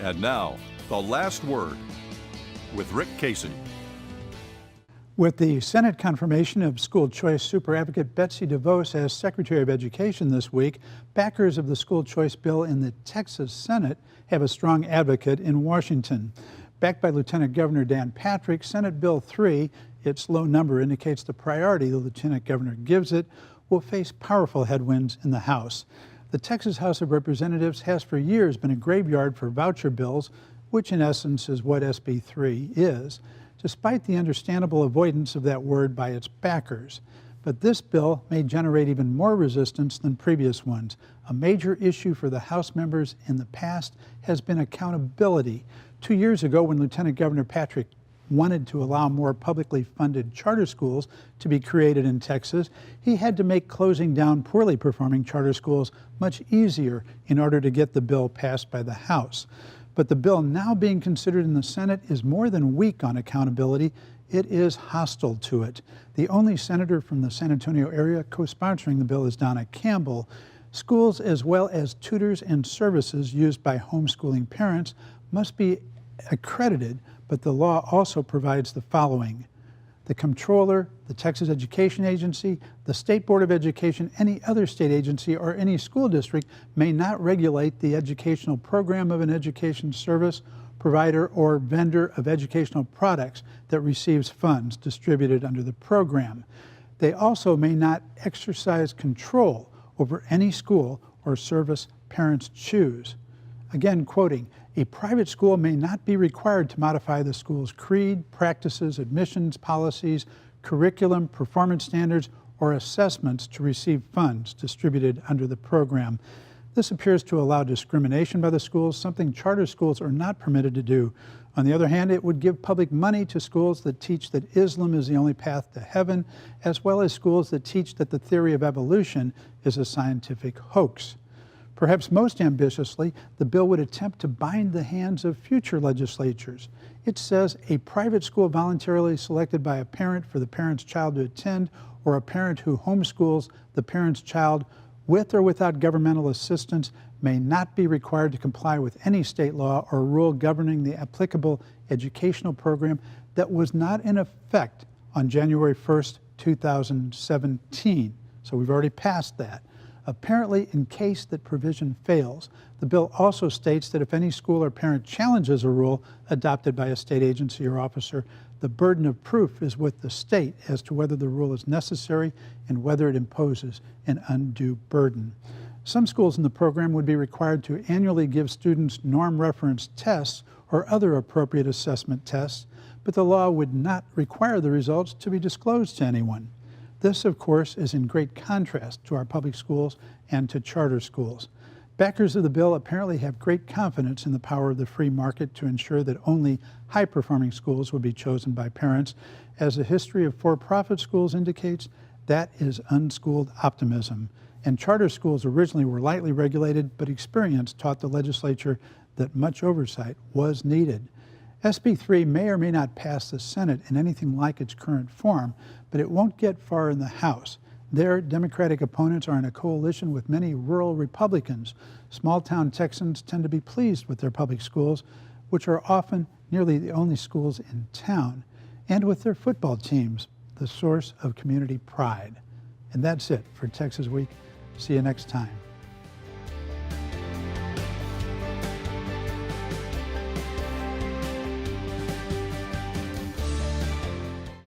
And now, the last word with Rick Casey. With the Senate confirmation of school choice super advocate Betsy DeVos as Secretary of Education this week, backers of the school choice bill in the Texas Senate have a strong advocate in Washington. Backed by Lieutenant Governor Dan Patrick, Senate Bill 3, its low number indicates the priority the Lieutenant Governor gives it, will face powerful headwinds in the House. The Texas House of Representatives has for years been a graveyard for voucher bills, which in essence is what SB 3 is, despite the understandable avoidance of that word by its backers. But this bill may generate even more resistance than previous ones. A major issue for the House members in the past has been accountability. 2 years ago, when Lieutenant Governor Patrick wanted to allow more publicly funded charter schools to be created in Texas, he had to make closing down poorly performing charter schools much easier in order to get the bill passed by the House. But the bill now being considered in the Senate is more than weak on accountability. It is hostile to it. The only senator from the San Antonio area co-sponsoring the bill is Donna Campbell. Schools, as well as tutors and services used by homeschooling parents, must be accredited, but the law also provides the following. The comptroller, the Texas Education Agency, the State Board of Education, any other state agency, or any school district may not regulate the educational program of an education service provider or vendor of educational products that receives funds distributed under the program. They also may not exercise control over any school or service parents choose. Again, quoting, a private school may not be required to modify the school's creed, practices, admissions policies, curriculum, performance standards, or assessments to receive funds distributed under the program. This appears to allow discrimination by the schools, something charter schools are not permitted to do. On the other hand, it would give public money to schools that teach that Islam is the only path to heaven, as well as schools that teach that the theory of evolution is a scientific hoax. Perhaps most ambitiously, the bill would attempt to bind the hands of future legislatures. It says a private school voluntarily selected by a parent for the parent's child to attend, or a parent who homeschools the parent's child with or without governmental assistance may not be required to comply with any state law or rule governing the applicable educational program that was not in effect on January 1st, 2017. So we've already passed that. Apparently, in case that provision fails, the bill also states that if any school or parent challenges a rule adopted by a state agency or officer, the burden of proof is with the state as to whether the rule is necessary and whether it imposes an undue burden. Some schools in the program would be required to annually give students norm reference tests or other appropriate assessment tests, but the law would not require the results to be disclosed to anyone. This, of course, is in great contrast to our public schools and to charter schools. Backers of the bill apparently have great confidence in the power of the free market to ensure that only high-performing schools will be chosen by parents. As the history of for-profit schools indicates, that is unschooled optimism. And charter schools originally were lightly regulated, but experience taught the legislature that much oversight was needed. SB 3 may or may not pass the Senate in anything like its current form, but it won't get far in the House. Their Democratic opponents are in a coalition with many rural Republicans. Small-town Texans tend to be pleased with their public schools, which are often nearly the only schools in town, and with their football teams, the source of community pride. And that's it for Texas Week. See you next time.